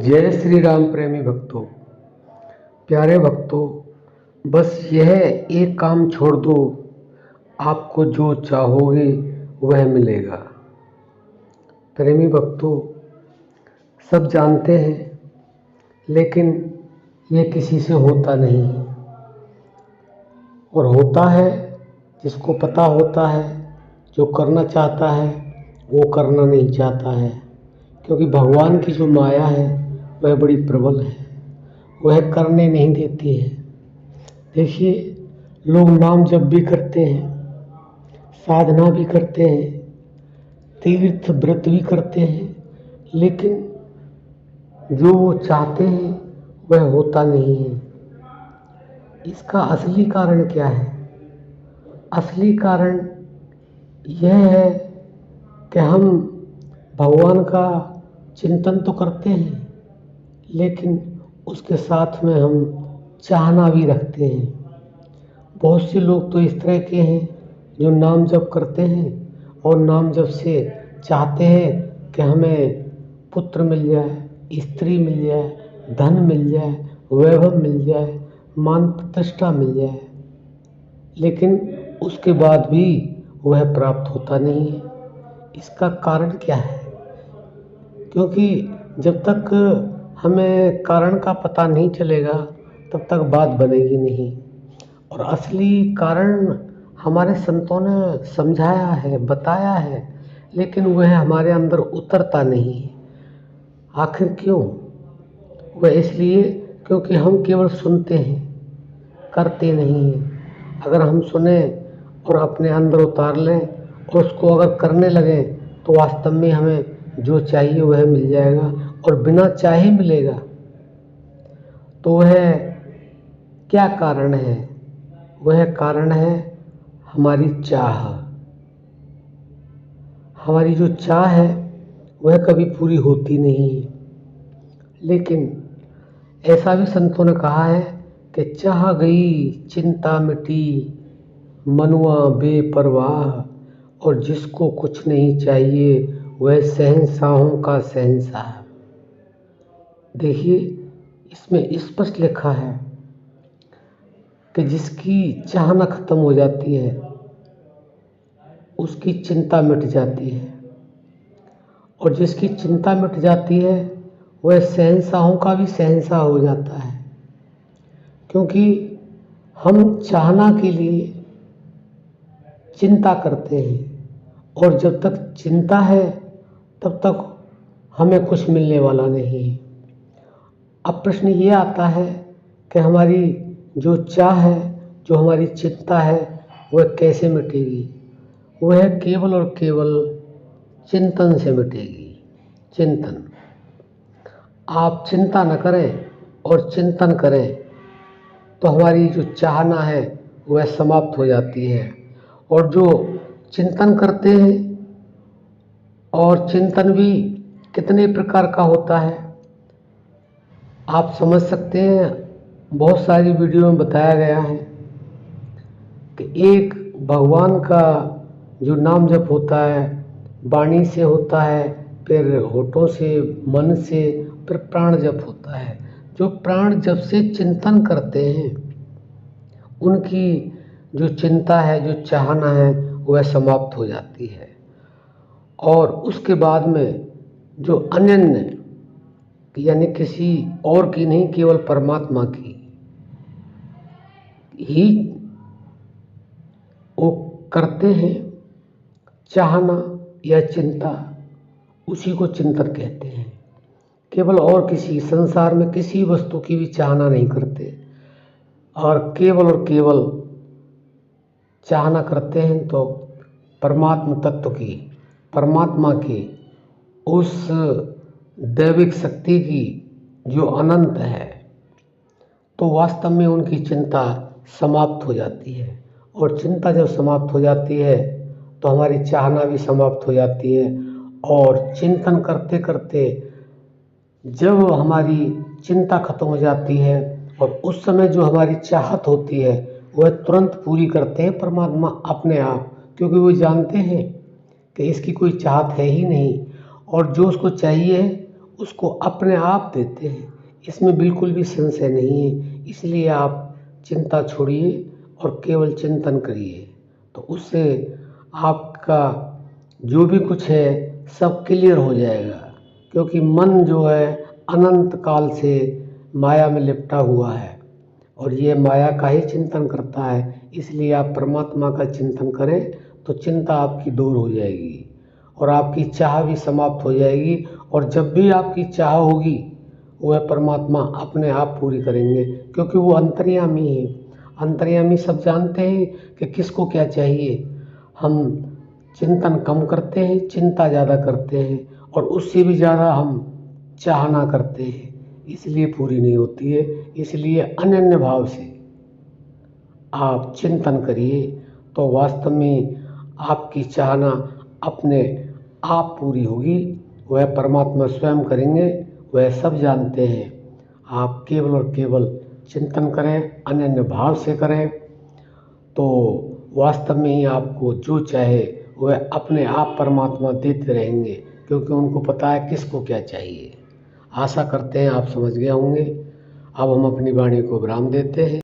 जय श्री राम प्रेमी भक्तों, प्यारे भक्तों, बस यह एक काम छोड़ दो, आपको जो चाहोगे वह मिलेगा। प्रेमी भक्तों, सब जानते हैं, लेकिन ये किसी से होता नहीं, और होता है जिसको पता होता है, जो करना चाहता है वो करना नहीं चाहता है, क्योंकि भगवान की जो माया है वह बड़ी प्रबल है, वह करने नहीं देती है। देखिए, लोग नाम जप भी करते हैं, साधना भी करते हैं, तीर्थ व्रत भी करते हैं, लेकिन जो वो चाहते हैं वह होता नहीं है। इसका असली कारण क्या है? असली कारण यह है कि हम भगवान का चिंतन तो करते हैं, लेकिन उसके साथ में हम चाहना भी रखते हैं। बहुत से लोग तो इस तरह के हैं जो नाम जप करते हैं और नाम जप से चाहते हैं कि हमें पुत्र मिल जाए, स्त्री मिल जाए, धन मिल जाए, वैभव मिल जाए, मान प्रतिष्ठा मिल जाए, लेकिन उसके बाद भी वह प्राप्त होता नहीं है। इसका कारण क्या है? क्योंकि जब तक हमें कारण का पता नहीं चलेगा तब तक बात बनेगी नहीं, और असली कारण हमारे संतों ने समझाया है, बताया है, लेकिन वह हमारे अंदर उतरता नहीं है। आखिर क्यों? वह इसलिए क्योंकि हम केवल सुनते हैं, करते नहीं हैं। अगर हम सुने और अपने अंदर उतार लें और उसको अगर करने लगें तो वास्तव में हमें जो चाहिए वह मिल जाएगा, और बिना चाहे मिलेगा। तो वह क्या कारण है? वह कारण है हमारी चाह। हमारी जो चाह है वह कभी पूरी होती नहीं है, लेकिन ऐसा भी संतों ने कहा है कि चाह गई चिंता मिटी, मनुआ बेपरवाह, और जिसको कुछ नहीं चाहिए वह शहंशाहों का शहंशाह। देखिए, इसमें स्पष्ट लिखा है कि जिसकी चाहना खत्म हो जाती है उसकी चिंता मिट जाती है, और जिसकी चिंता मिट जाती है वह शहंशाहों का भी शहंशाह हो जाता है। क्योंकि हम चाहना के लिए चिंता करते हैं, और जब तक चिंता है तब तक हमें कुछ मिलने वाला नहीं है। अब प्रश्न ये आता है कि हमारी जो चाह है, जो हमारी चिंता है, वह कैसे मिटेगी? वह केवल और केवल चिंतन से मिटेगी। चिंतन। आप चिंता न करें और चिंतन करें तो हमारी जो चाहना है वह समाप्त हो जाती है। और जो चिंतन करते हैं, और चिंतन भी कितने प्रकार का होता है आप समझ सकते हैं। बहुत सारी वीडियो में बताया गया है कि एक भगवान का जो नाम जप होता है, वाणी से होता है, फिर होठों से, मन से, फिर प्राण जप होता है। जो प्राण जप से चिंतन करते हैं उनकी जो चिंता है, जो चाहना है, वह समाप्त हो जाती है। और उसके बाद में जो अनन्य, यानी किसी और की नहीं, केवल परमात्मा की ही वो करते हैं, चाहना या चिंता, उसी को चिंतन कहते हैं। केवल और किसी संसार में किसी वस्तु की भी चाहना नहीं करते, और केवल चाहना करते हैं तो परमात्मा तत्व की, परमात्मा की, उस दैविक शक्ति की जो अनंत है। तो वास्तव में उनकी चिंता समाप्त हो जाती है, और चिंता जब समाप्त हो जाती है तो हमारी चाहना भी समाप्त हो जाती है। और चिंतन करते करते जब हमारी चिंता खत्म हो जाती है और उस समय जो हमारी चाहत होती है वह तुरंत पूरी करते हैं परमात्मा अपने आप, क्योंकि वो जानते हैं कि इसकी कोई चाहत है ही नहीं, और जो उसको चाहिए उसको अपने आप देते हैं, इसमें बिल्कुल भी संशय नहीं है। इसलिए आप चिंता छोड़िए और केवल चिंतन करिए, तो उससे आपका जो भी कुछ है सब क्लियर हो जाएगा। क्योंकि मन जो है अनंत काल से माया में लिपटा हुआ है और ये माया का ही चिंतन करता है। इसलिए आप परमात्मा का चिंतन करें तो चिंता आपकी दूर हो जाएगी और आपकी चाह भी समाप्त हो जाएगी। और जब भी आपकी चाह होगी वह परमात्मा अपने आप पूरी करेंगे, क्योंकि वो अंतर्यामी है। अंतर्यामी सब जानते हैं कि किसको क्या चाहिए। हम चिंतन कम करते हैं, चिंता ज़्यादा करते हैं और उससे भी ज़्यादा हम चाहना करते हैं, इसलिए पूरी नहीं होती है। इसलिए अनन्य भाव से आप चिंतन करिए तो वास्तव में आपकी चाहना अपने आप पूरी होगी। वह परमात्मा स्वयं करेंगे, वह सब जानते हैं। आप केवल और केवल चिंतन करें, अनन्य भाव से करें, तो वास्तव में ही आपको जो चाहे वह अपने आप परमात्मा देते रहेंगे, क्योंकि उनको पता है किसको क्या चाहिए। आशा करते हैं आप समझ गए होंगे। अब हम अपनी वाणी को विराम देते हैं।